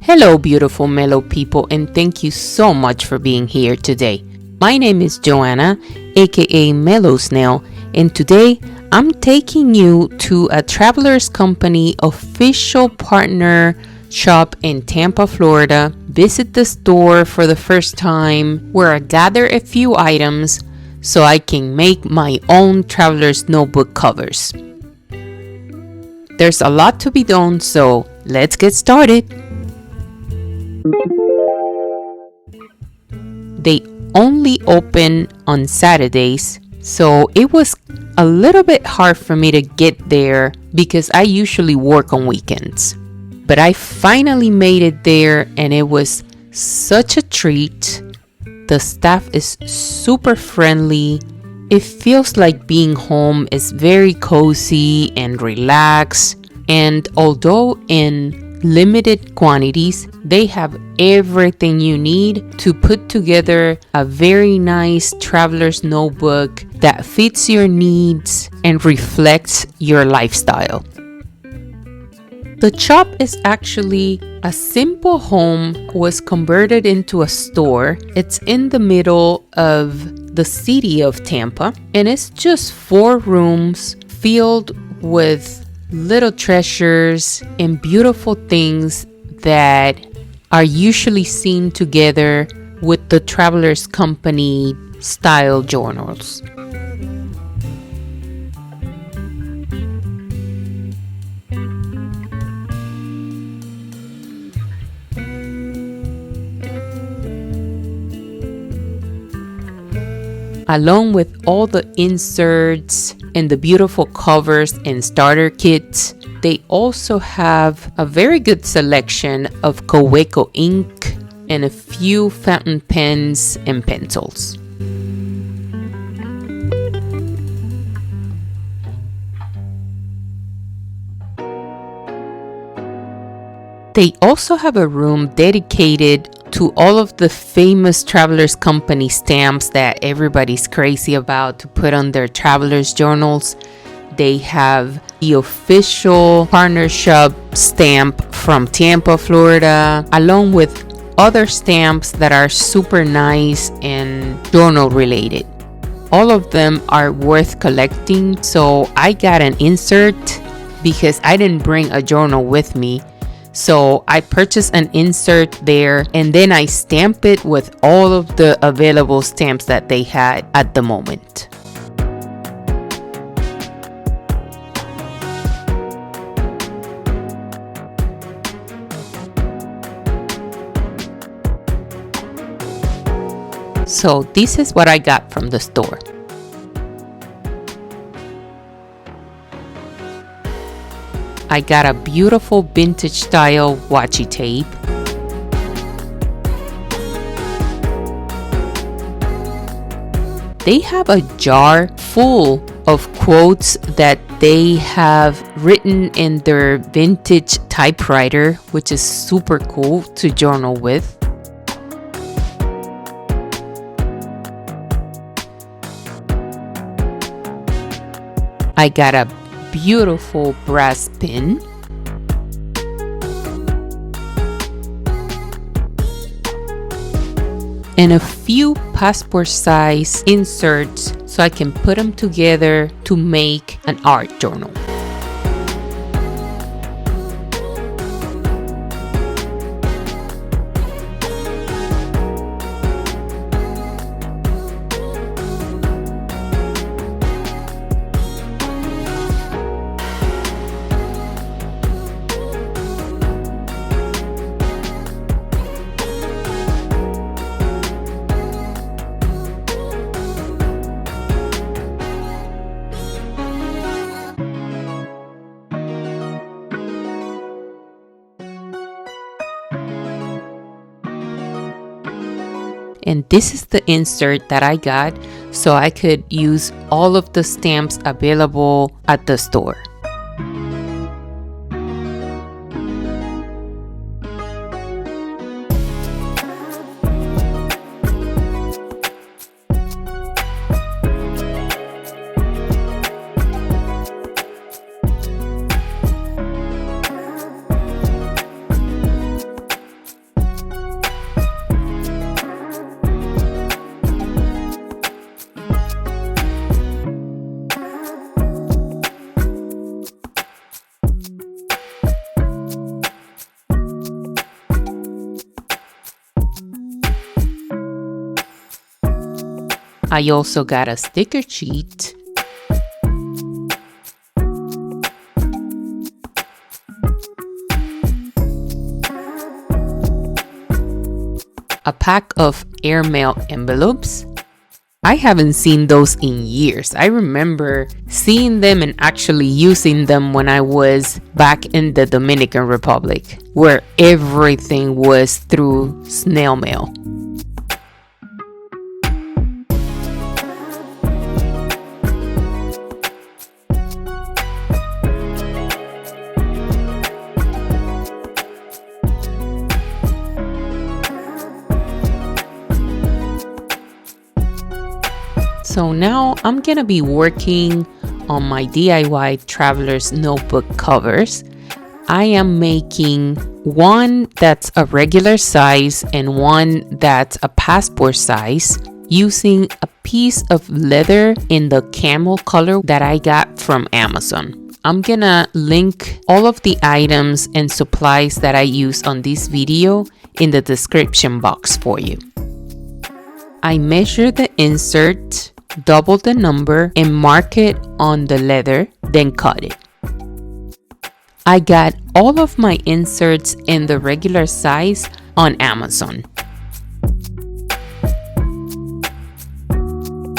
Hello, beautiful mellow people, and thank you so much for being here today. My name is Joanna, aka Mellow Snail, and today I'm taking you to a Travelers Company official partner shop in Tampa, Florida. Visit the store for the first time where I gather a few items so I can make my own Traveler's Notebook covers. There's a lot to be done, so let's get started. They only open on Saturdays, so it was a little bit hard for me to get there because I usually work on weekends. But I finally made it there and it was such a treat. The staff is super friendly. It feels like being home. Is very cozy and relaxed. And although in limited quantities, they have everything you need to put together a very nice traveler's notebook that fits your needs and reflects your lifestyle. The shop is actually a simple home was converted into a store. It's in the middle of the city of Tampa, and it's just 4 rooms filled with little treasures and beautiful things that are usually seen together with the Travelers Company style journals. Along with all the inserts and the beautiful covers and starter kits, they also have a very good selection of Coweco ink and a few fountain pens and pencils. They also have a room dedicated to all of the famous Travelers Company stamps that everybody's crazy about to put on their travelers journals. They have the official partner shop stamp from Tampa, Florida, along with other stamps that are super nice and journal related. All of them are worth collecting, so I got an insert because I didn't bring a journal with me. So I purchased an insert there and then I stamp it with all of the available stamps that they had at the moment. So this is what I got from the store. I got a beautiful vintage style washi tape. They have a jar full of quotes that they have written in their vintage typewriter, which is super cool to journal with. I got a beautiful brass pin. And a few passport size inserts so I can put them together to make an art journal. And this is the insert that I got so I could use all of the stamps available at the store. I also got a sticker sheet, a pack of airmail envelopes. I haven't seen those in years. I remember seeing them and actually using them when I was back in the Dominican Republic, where everything was through snail mail. So now I'm gonna be working on my DIY Traveler's Notebook covers. I am making one that's a regular size and one that's a passport size using a piece of leather in the camel color that I got from Amazon. I'm gonna link all of the items and supplies that I use on this video in the description box for you. I measure the insert, double the number, and mark it on the leather, then cut it. I got all of my inserts in the regular size on Amazon.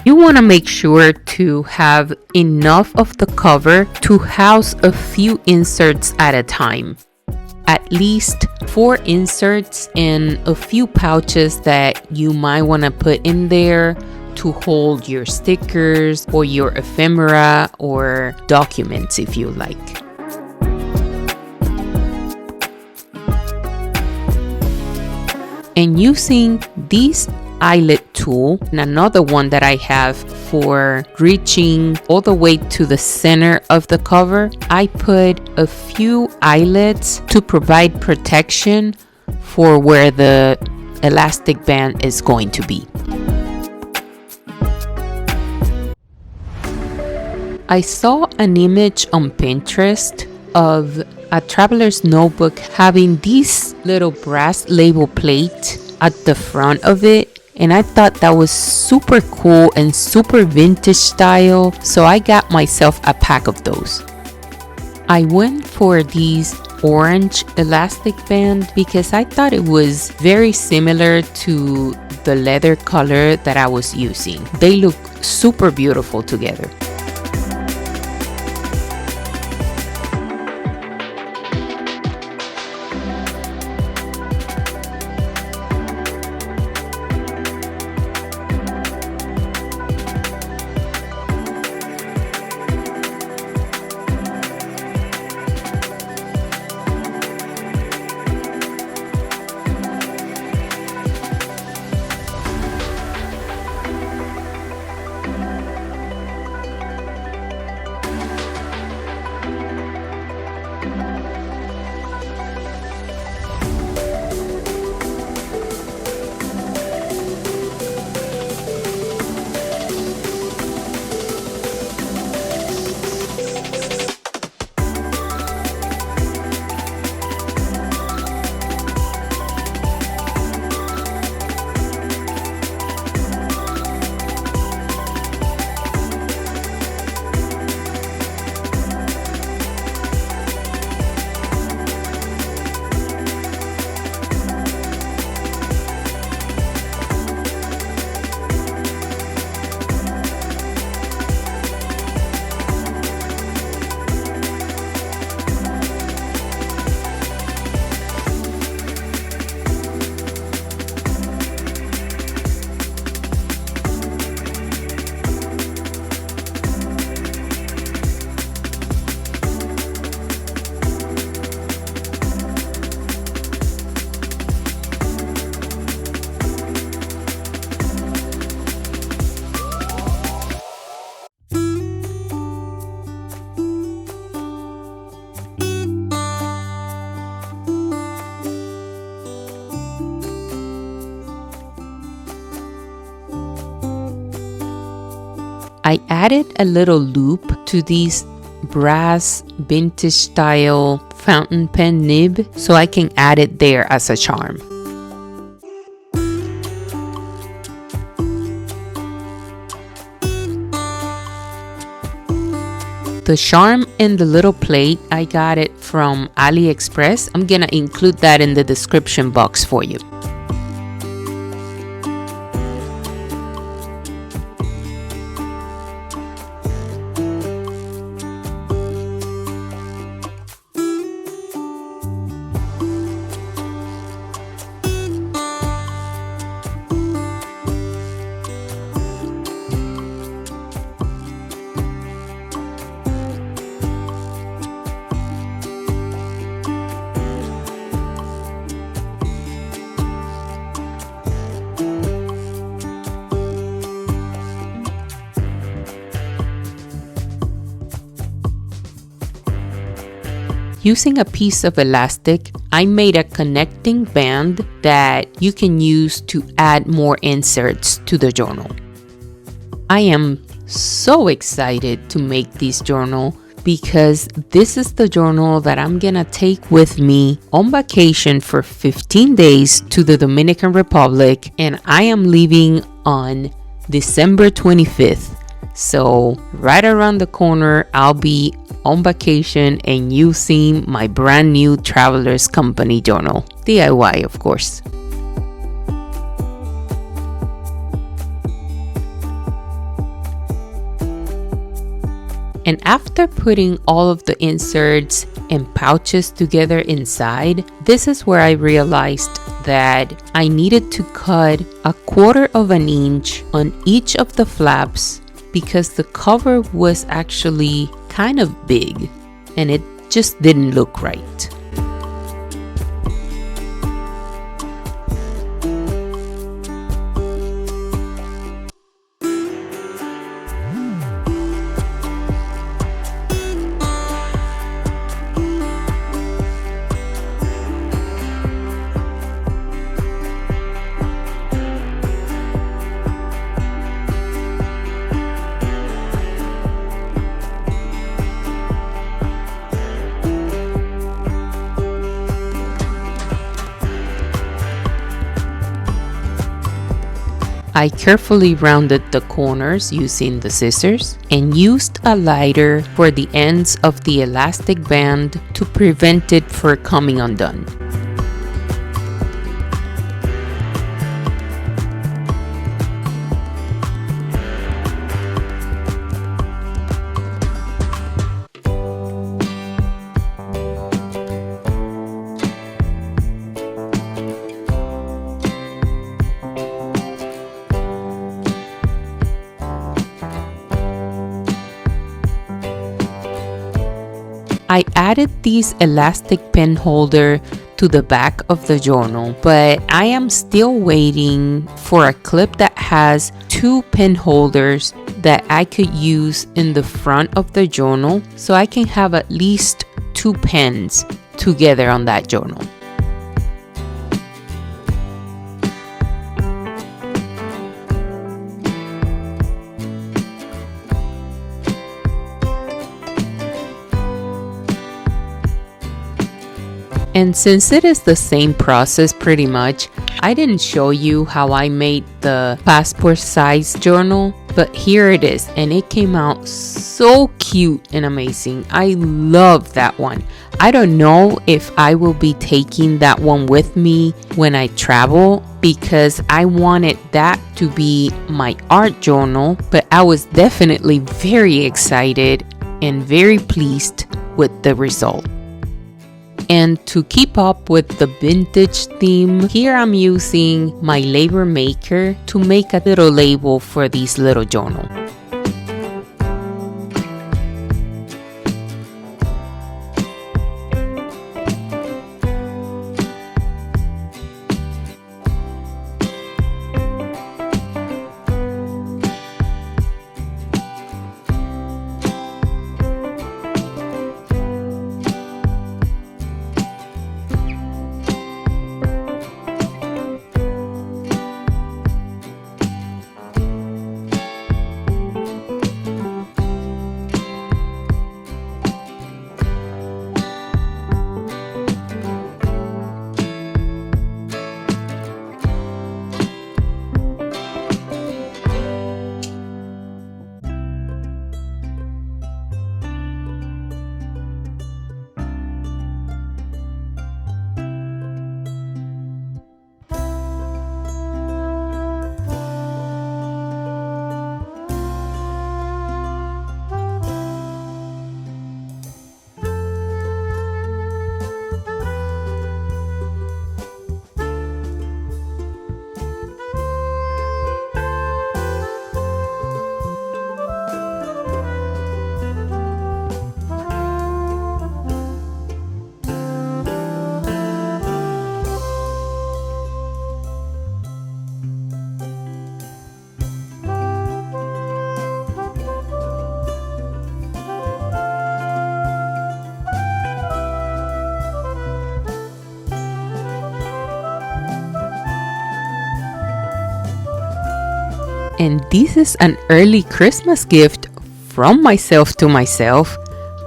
You want to make sure to have enough of the cover to house a few inserts at a time. At least 4 inserts and a few pouches that you might want to put in there to hold your stickers or your ephemera or documents if you like. And using this eyelet tool and another one that I have for reaching all the way to the center of the cover, I put a few eyelets to provide protection for where the elastic band is going to be. I saw an image on Pinterest of a traveler's notebook having this little brass label plate at the front of it, and I thought that was super cool and super vintage style, so I got myself a pack of those. I went for these orange elastic band because I thought it was very similar to the leather color that I was using. They look super beautiful together. I added a little loop to these brass vintage style fountain pen nib so I can add it there as a charm. The charm and the little plate, I got it from AliExpress. I'm gonna include that in the description box for you. Using a piece of elastic, I made a connecting band that you can use to add more inserts to the journal. I am so excited to make this journal because this is the journal that I'm gonna take with me on vacation for 15 days to the Dominican Republic, and I am leaving on December 25th. So right around the corner, I'll be on vacation and using my brand new Traveler's Company journal. DIY, of course. And after putting all of the inserts and pouches together inside, this is where I realized that I needed to cut 1/4 of an inch on each of the flaps because the cover was actually kind of big and it just didn't look right. I carefully rounded the corners using the scissors and used a lighter for the ends of the elastic band to prevent it from coming undone. I added this elastic pen holder to the back of the journal, but I am still waiting for a clip that has 2 pen holders that I could use in the front of the journal so I can have at least 2 pens together on that journal. And since it is the same process pretty much, I didn't show you how I made the passport size journal, but here it is, and it came out so cute and amazing. I love that one. I don't know if I will be taking that one with me when I travel because I wanted that to be my art journal, but I was definitely very excited and very pleased with the result. And to keep up with the vintage theme, here I'm using my label maker to make a little label for this little journal. And this is an early Christmas gift from myself to myself.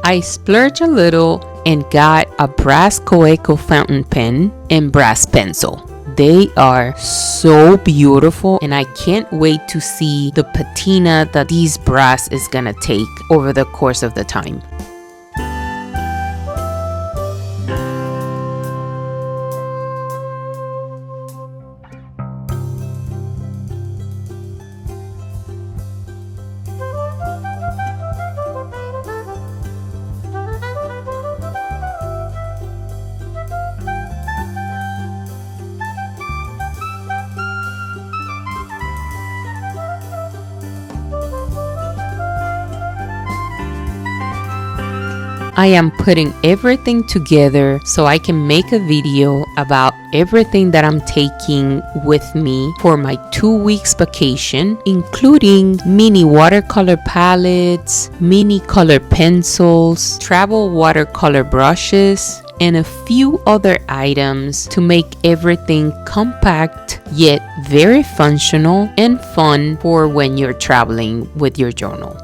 I splurged a little and got a brass Coeco fountain pen and brass pencil. They are so beautiful, and I can't wait to see the patina that these brass is gonna take over the course of the time. I am putting everything together so I can make a video about everything that I'm taking with me for my 2 weeks vacation, including mini watercolor palettes, mini color pencils, travel watercolor brushes, and a few other items to make everything compact yet very functional and fun for when you're traveling with your journal.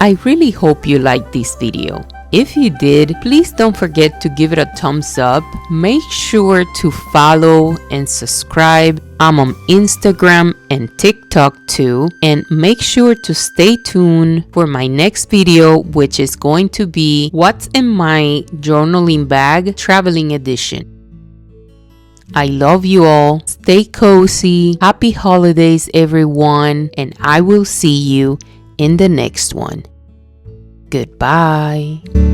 I really hope you liked this video. If you did, please don't forget to give it a thumbs up. Make sure to follow and subscribe. I'm on Instagram and TikTok too. And make sure to stay tuned for my next video, which is going to be what's in my journaling bag traveling edition. I love you all. Stay cozy. Happy holidays, everyone. And I will see you in the next one. Goodbye.